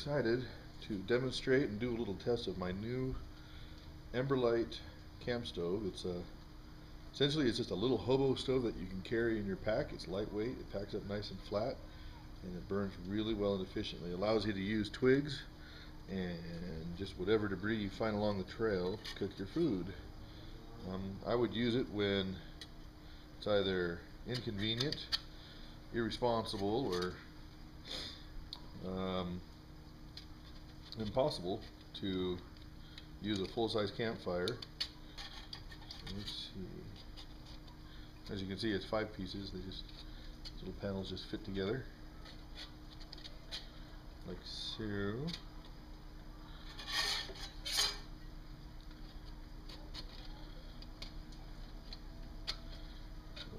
excited to demonstrate and do a little test of my new Emberlite camp stove. Essentially it's just a little hobo stove that you can carry in your pack. It's lightweight, it packs up nice and flat, and it burns really well and efficiently. It allows you to use twigs and just whatever debris you find along the trail to cook your food. I would use it when it's either inconvenient, irresponsible, or impossible to use a full-size campfire. Let's see. As you can see, it's 5 pieces. These little panels just fit together like so.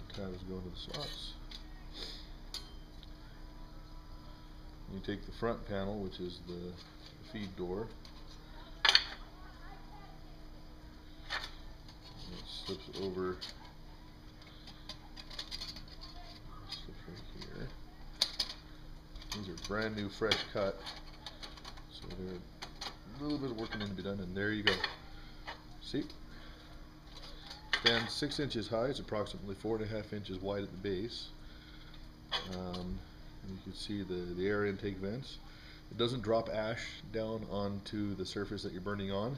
The tabs go into the slots. You take the front panel, which is the feed door. It slips over. Slips right here. These are brand new, fresh cut, so they're a little bit of work to be done. And there you go. See, stands 6 inches high. It's approximately 4.5 inches wide at the base. You can see the air intake vents. It doesn't drop ash down onto the surface that you're burning on,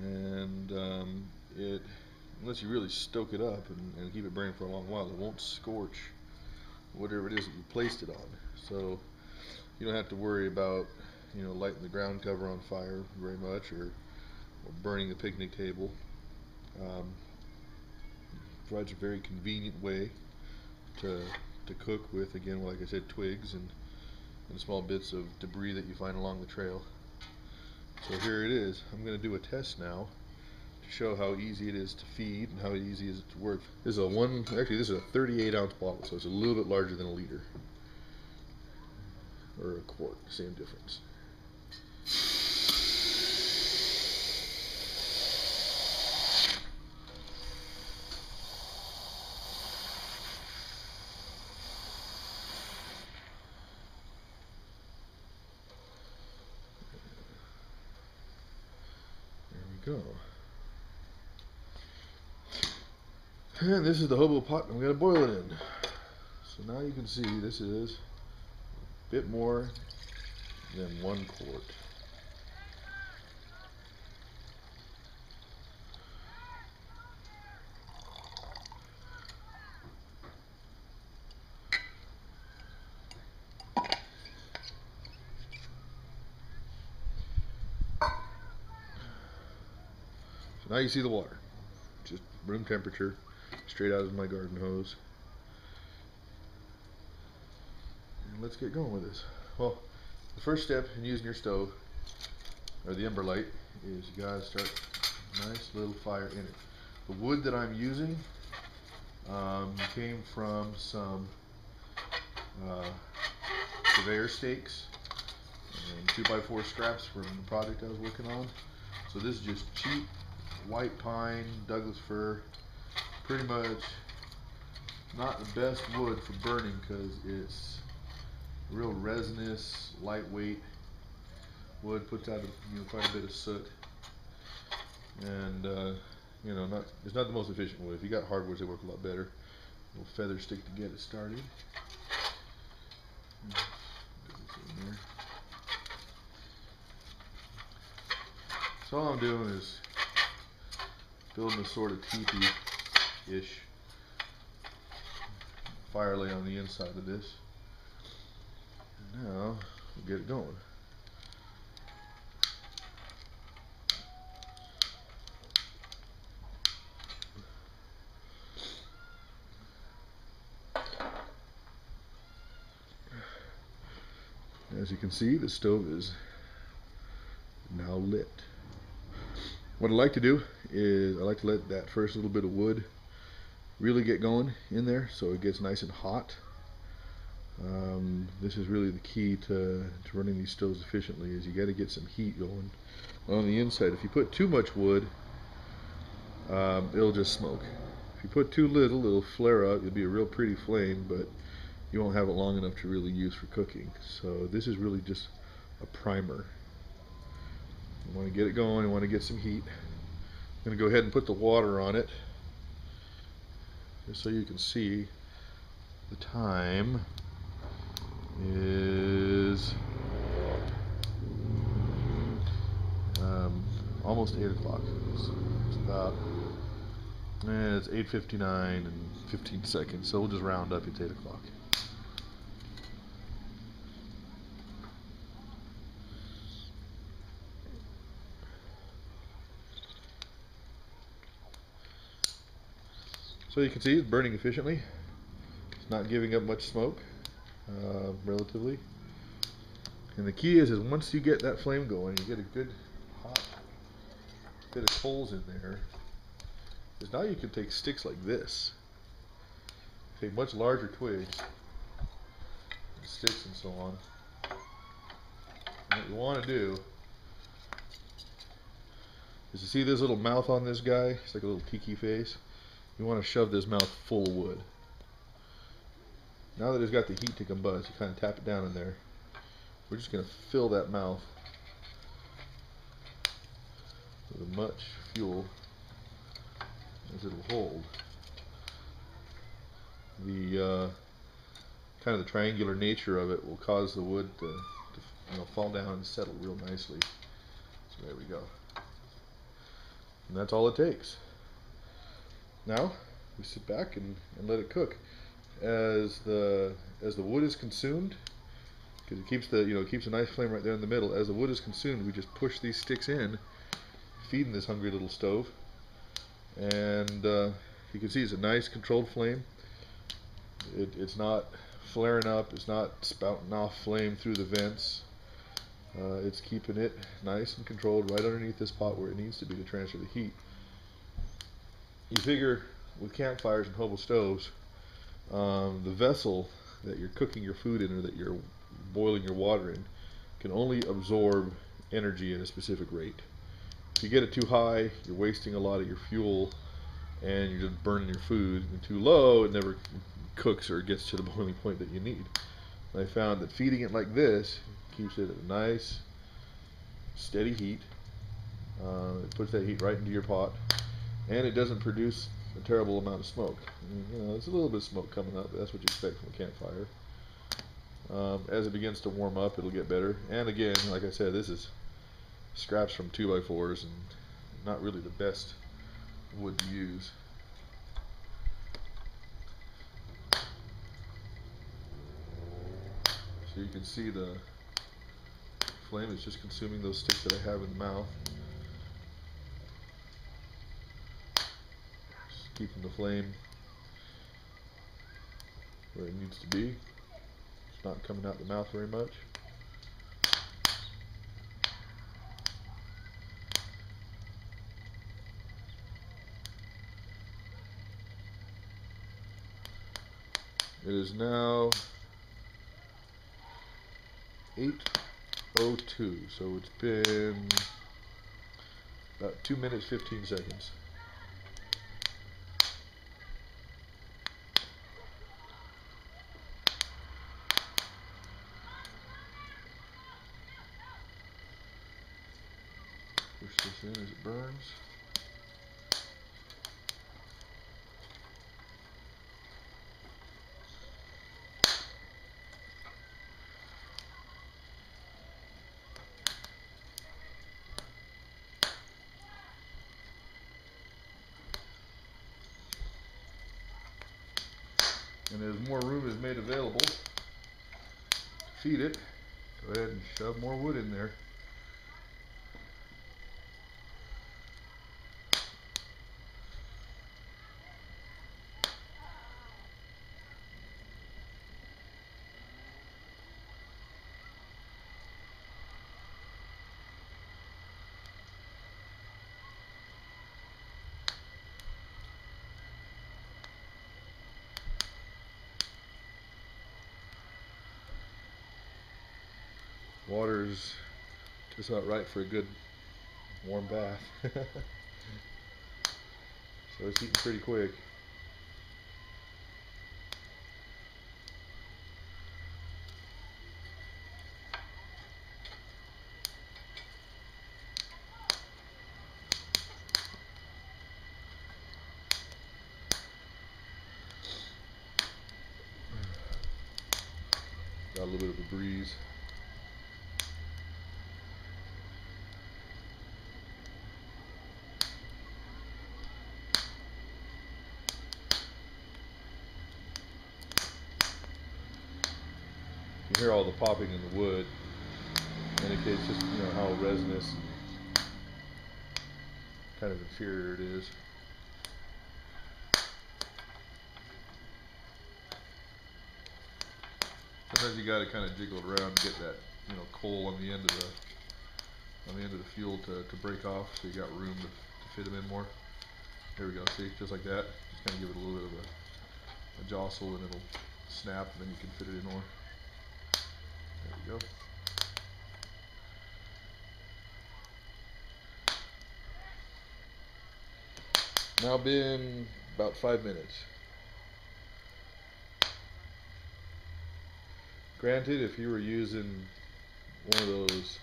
and unless you really stoke it up and keep it burning for a long while, it won't scorch whatever it is that you placed it on. So you don't have to worry about lighting the ground cover on fire very much, or burning the picnic table. Provides a very convenient way to cook with, again, like I said, twigs and small bits of debris that you find along the trail. So here it is. I'm going to do a test now to show how easy it is to feed and how easy it is to work. This is a 38-ounce bottle, so it's a little bit larger than a liter, or a quart, same difference. Go. And this is the hobo pot I'm going to boil it in. So now you can see this is a bit more than 1 quart. So now you see the water, just room temperature, straight out of my garden hose. And let's get going with this. Well, the first step in using your stove, or the Emberlite, is you gotta start a nice little fire in it. The wood that I'm using came from some surveyor stakes and 2x4 scraps from the project I was working on. So this is just cheap white pine, Douglas fir. Pretty much not the best wood for burning because it's real resinous, lightweight wood, puts out quite a bit of soot, and it's not the most efficient wood. If you got hardwoods, they work a lot better. A little feather stick to get it started. So all I'm doing is building a sort of teepee-ish fire lay on the inside of this. And now we'll get it going. As you can see, the stove is now lit. What I like to do is I like to let that first little bit of wood really get going in there so it gets nice and hot. This is really the key to running these stoves efficiently, is you got to get some heat going on the inside. If you put too much wood, it'll just smoke. If you put too little, it'll flare up. It'll be a real pretty flame, but you won't have it long enough to really use for cooking. So this is really just a primer. You want to get it going, you want to get some heat. I'm going to go ahead and put the water on it just so you can see. The time is almost 8 o'clock. It's about, it's 8:59 and 15 seconds, so we'll just round up, it's 8 o'clock. So you can see it's burning efficiently. It's not giving up much smoke, relatively. And the key is once you get that flame going, you get a good hot bit of coals in there. Because now you can take sticks like this, take much larger twigs, and sticks and so on. And what you want to do is to see this little mouth on this guy. It's like a little tiki face. You want to shove this mouth full of wood. Now that it's got the heat to combust, you kind of tap it down in there. We're just going to fill that mouth with as much fuel as it'll hold. The kind of the triangular nature of it will cause the wood to fall down and settle real nicely. So there we go. And that's all it takes. Now we sit back and let it cook. As the wood is consumed, because it keeps it keeps a nice flame right there in the middle. As the wood is consumed, we just push these sticks in, feeding this hungry little stove, and you can see it's a nice controlled flame. It's not flaring up, it's not spouting off flame through the vents. It's keeping it nice and controlled right underneath this pot where it needs to be to transfer the heat. You figure with campfires and hobo stoves, the vessel that you're cooking your food in or that you're boiling your water in can only absorb energy at a specific rate. If you get it too high, you're wasting a lot of your fuel and you're just burning your food. And too low, it never cooks or gets to the boiling point that you need. And I found that feeding it like this keeps it at a nice steady heat. It puts that heat right into your pot, and it doesn't produce a terrible amount of smoke. There's a little bit of smoke coming up, but that's what you expect from a campfire. As it begins to warm up, it'll get better. And again, like I said, this is scraps from 2x4s and not really the best wood to use. So you can see the flame is just consuming those sticks that I have in the mouth. Just keeping the flame where it needs to be. It's not coming out the mouth very much. It is now 8:02, so it's been about 2 minutes 15 seconds. Push this in as it burns. And as more room is made available to feed it, go ahead and shove more wood in there. Water's just about right for a good warm bath. So it's heating pretty quick. a little bit of a breeze. You hear all the popping in the wood, indicates just how resinous and kind of inferior it is. Sometimes you got to kind of jiggle it around and get that coal on the end of the fuel to break off, so you got room to fit them in more. There we go. See, just like that. Just kind of give it a little bit of a jostle, and it'll snap, and then you can fit it in more. There we go. Now been about 5 minutes. Granted, if you were using one of those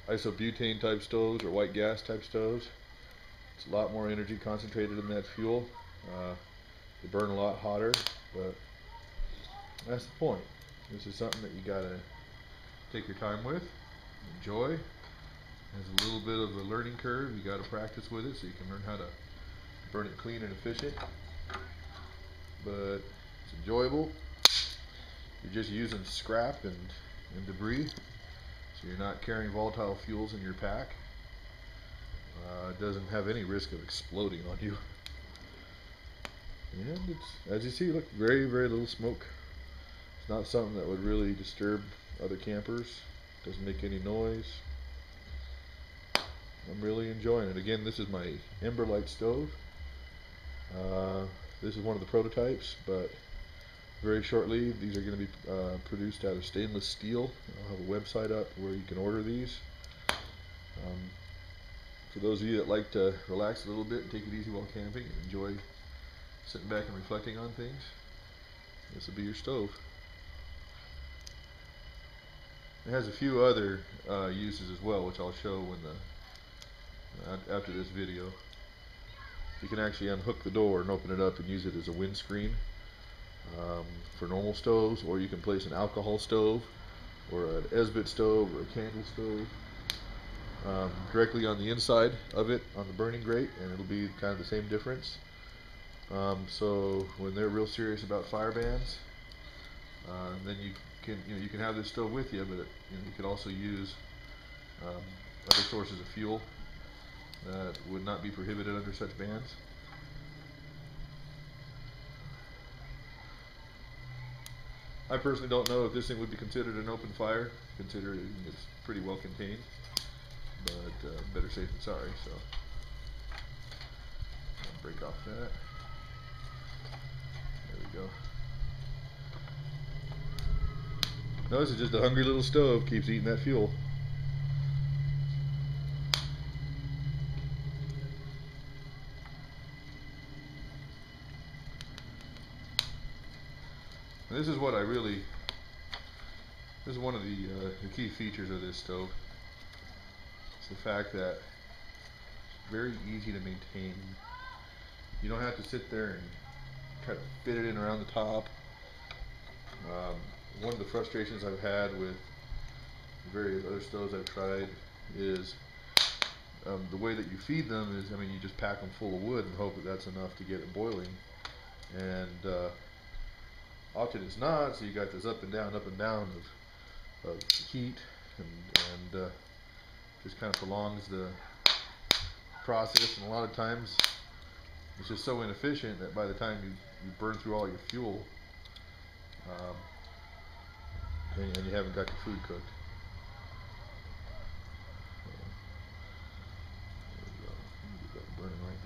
isobutane type stoves or white gas type stoves, it's a lot more energy concentrated in that fuel. They burn a lot hotter, but that's the point. This is something that you gotta take your time with, enjoy. There's a little bit of a learning curve. You gotta practice with it so you can learn how to burn it clean and efficient. But it's enjoyable. You're just using scrap and debris, so you're not carrying volatile fuels in your pack. It doesn't have any risk of exploding on you. And it's, as you see, look, very, very little smoke. It's not something that would really disturb other campers. Doesn't make any noise. I'm really enjoying it. Again, this is my Emberlite stove. This is one of the prototypes, but very shortly these are going to be produced out of stainless steel. I'll have a website up where you can order these. For those of you that like to relax a little bit and take it easy while camping and enjoy sitting back and reflecting on things, this will be your stove. It has a few other uses as well, which I'll show when after this video. You can actually unhook the door and open it up and use it as a windscreen for normal stoves, or you can place an alcohol stove or an Esbit stove or a candle stove directly on the inside of it on the burning grate, and it'll be kind of the same difference. So when they're real serious about fire bans, then you can have this stove with you, but you can also use other sources of fuel that would not be prohibited under such bans. I personally don't know if this thing would be considered an open fire, considering it's pretty well contained, but better safe than sorry. So I'll break off that. There we go. Notice it's just a hungry little stove, keeps eating that fuel. And this is what this is one of the key features of this stove. It's the fact that it's very easy to maintain. You don't have to sit there and try to fit it in around the top. One of the frustrations I've had with various other stoves I've tried is the way that you feed them is, you just pack them full of wood and hope that that's enough to get it boiling. And often it's not, so you got this up and down of heat, and just kind of prolongs the process, and a lot of times it's just so inefficient that by the time you burn through all your fuel, and you haven't got your food cooked. There we go. Get that burning right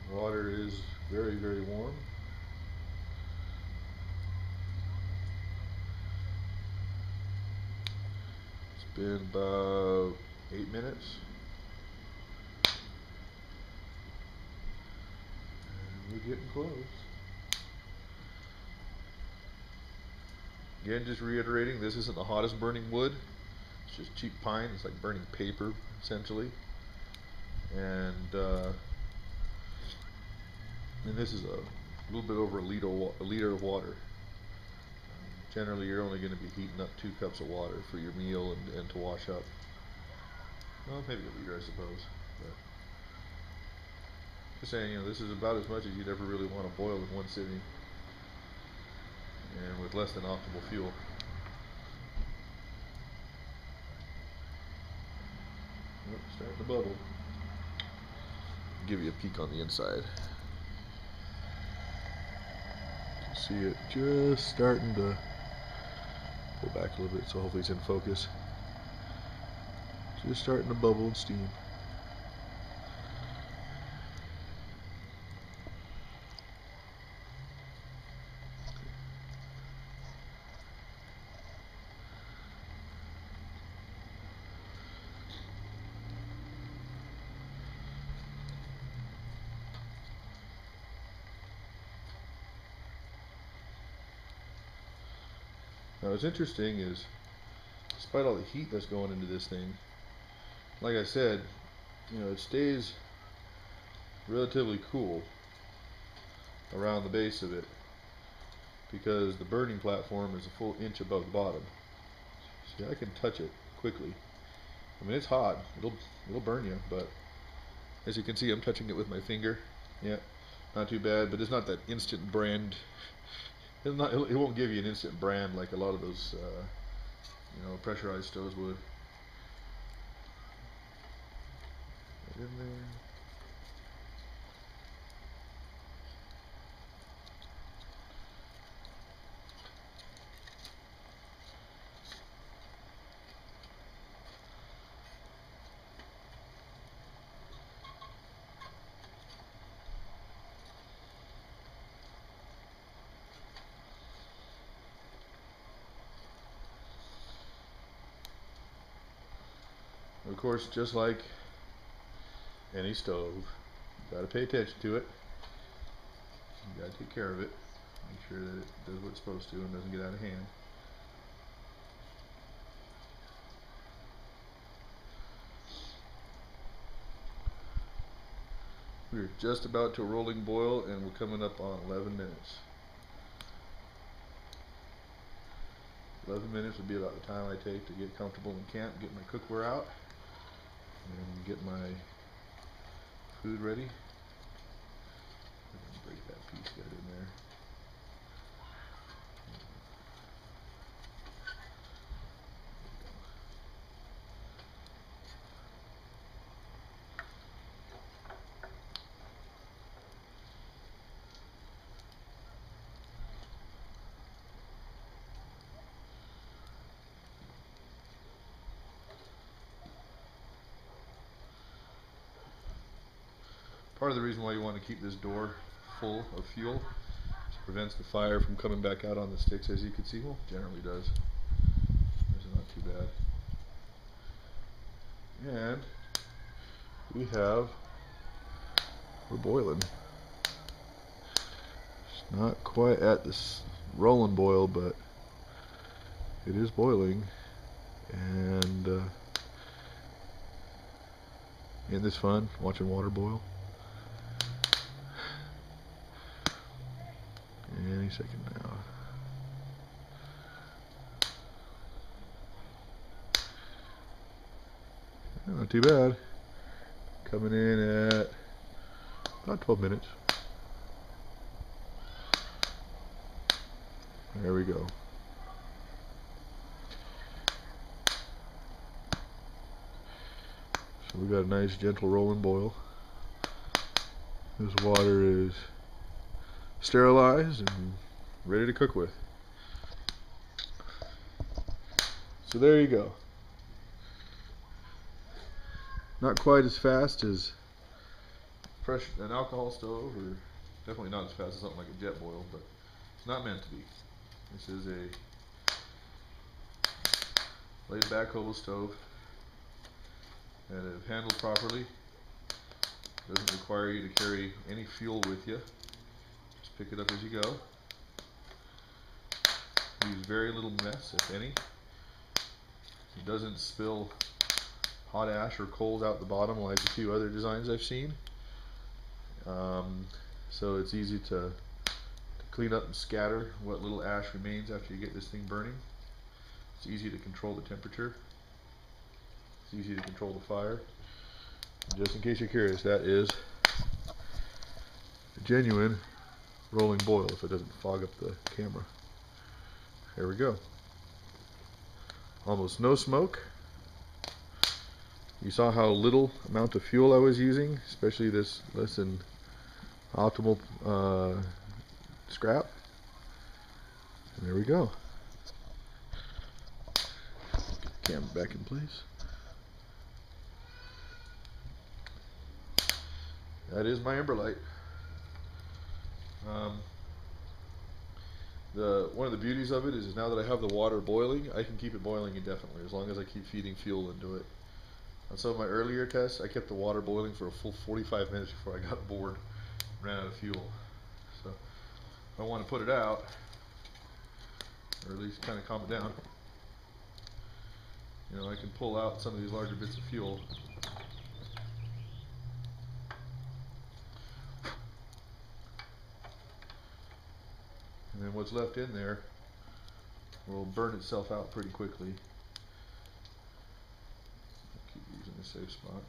there. Water is very, very warm. It's been about 8 minutes. And we're getting close. Again, just reiterating, this isn't the hottest burning wood. It's just cheap pine. It's like burning paper essentially. And this is a little bit over a liter of water. Generally, you're only going to be heating up 2 cups of water for your meal and to wash up. Well, maybe a liter, I suppose. But just saying, this is about as much as you'd ever really want to boil in one sitting, and with less than optimal fuel. Oh, starting to bubble. Give you a peek on the inside. You can see it just starting to pull back a little bit, so hopefully it's in focus. Just starting to bubble and steam. Now what's interesting is, despite all the heat that's going into this thing, like I said, it stays relatively cool around the base of it because the burning platform is a full inch above the bottom. See, I can touch it quickly. I mean, it's hot. It'll burn you, but as you can see, I'm touching it with my finger. Yeah, not too bad, but it's not that instant brand. It won't give you an instant brand like a lot of those pressurized stoves would. Right in there. Of course, just like any stove, you gotta pay attention to it. You gotta take care of it. Make sure that it does what it's supposed to and doesn't get out of hand. We're just about to a rolling boil, and we're coming up on 11 minutes. 11 minutes would be about the time I take to get comfortable in camp, get my cookware out, and get my food ready. Break that piece right in there. Part of the reason why you want to keep this door full of fuel is it prevents the fire from coming back out on the sticks, as you can see. Well, generally does. This is not too bad. And we're boiling. It's not quite at this rolling boil, but it is boiling. And isn't this fun, watching water boil? Any second now. Not too bad. Coming in at about 12 minutes. There we go. So we got a nice gentle rolling boil. This water is sterilized and ready to cook with. So there you go. Not quite as fast as an alcohol stove, or definitely not as fast as something like a jet boil, but it's not meant to be. This is a laid back oval stove that, if handled properly, doesn't require you to carry any fuel with you. Just pick it up as you go. Use very little mess, if any. It doesn't spill hot ash or coals out the bottom like a few other designs I've seen. So it's easy to clean up and scatter what little ash remains after you get this thing burning. It's easy to control the temperature. It's easy to control the fire. And just in case you're curious, that is a genuine rolling boil, if it doesn't fog up the camera. There we go. Almost no smoke. You saw how little amount of fuel I was using, especially this less than optimal scrap. And there we go. Get the camera back in place. That is my Emberlite. One of the beauties of it is now that I have the water boiling, I can keep it boiling indefinitely as long as I keep feeding fuel into it. On some of my earlier tests, I kept the water boiling for a full 45 minutes before I got bored and ran out of fuel. So if I want to put it out, or at least kind of calm it down, you know, I can pull out some of these larger bits of fuel. And then what's left in there will burn itself out pretty quickly. I'll keep using a safe spot.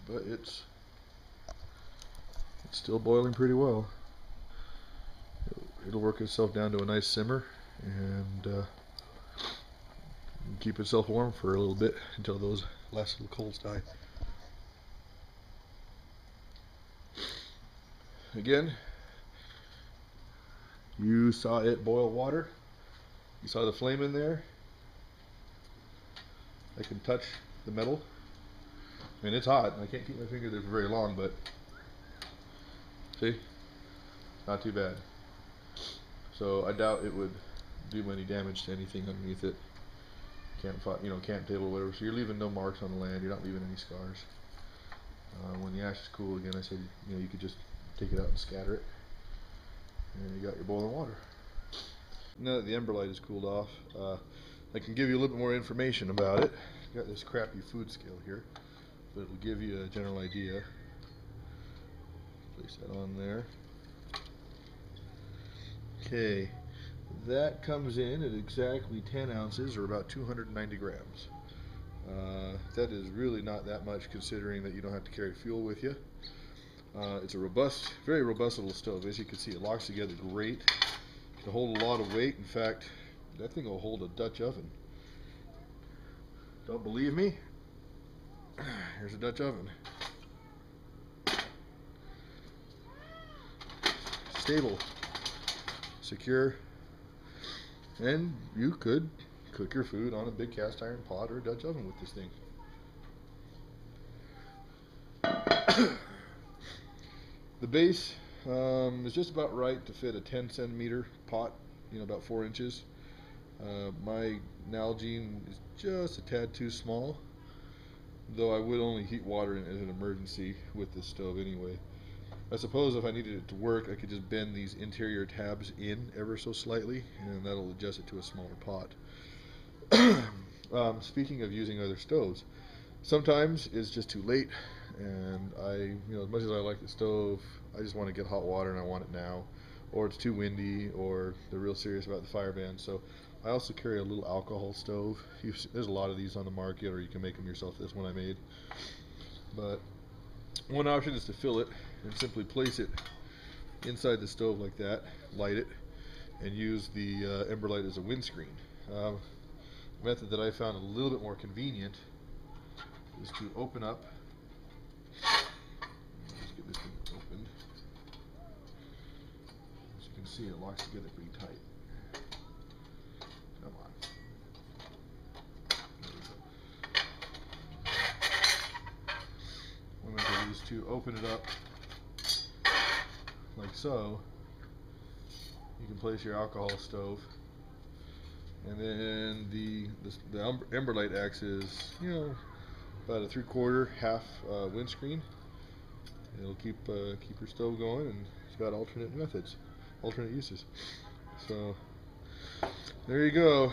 But it's still boiling pretty well. It'll work itself down to a nice simmer and keep itself warm for a little bit until those last little coals die. Again, you saw it boil water. You saw the flame in there. I can touch the metal. I mean, it's hot. I can't keep my finger there for very long, but see, not too bad. So I doubt it would do any damage to anything underneath it. Camp table, whatever. So you're leaving no marks on the land. You're not leaving any scars. When the ash is cool, again, I said, you could just take it out and scatter it, and you got your boiling water. Now that the Emberlite is cooled off, I can give you a little bit more information about it. I've got this crappy food scale here, but it'll give you a general idea. Place that on there. Okay, that comes in at exactly 10 ounces, or about 290 grams. That is really not that much, considering that you don't have to carry fuel with you. It's a robust, very robust little stove. As you can see, it locks together great. It can hold a lot of weight. In fact, that thing will hold a Dutch oven. Don't believe me? Here's a Dutch oven. Stable, secure, and you could cook your food on a big cast iron pot or a Dutch oven with this thing. The base is just about right to fit a 10 centimeter pot, about 4 inches. My Nalgene is just a tad too small, though I would only heat water in as an emergency with this stove anyway. I suppose if I needed it to work, I could just bend these interior tabs in ever so slightly, and that'll adjust it to a smaller pot. Speaking of using other stoves, sometimes it's just too late, and as much as I like the stove, I just want to get hot water and I want it now, or it's too windy, or they're real serious about the fire ban. So I also carry a little alcohol stove. There's a lot of these on the market, or you can make them yourself. This one I made. But one option is to fill it and simply place it inside the stove like that, light it, and use the Emberlite as a windscreen. Method that I found a little bit more convenient is to open up. Let's get this thing opened. As you can see, it locks together pretty tight. Come on. There we go. One method is to open it up like so. You can place your alcohol stove, and then the Emberlite acts as, about a 3/4, half windscreen. It'll keep your stove going, and it's got alternate uses. So there you go.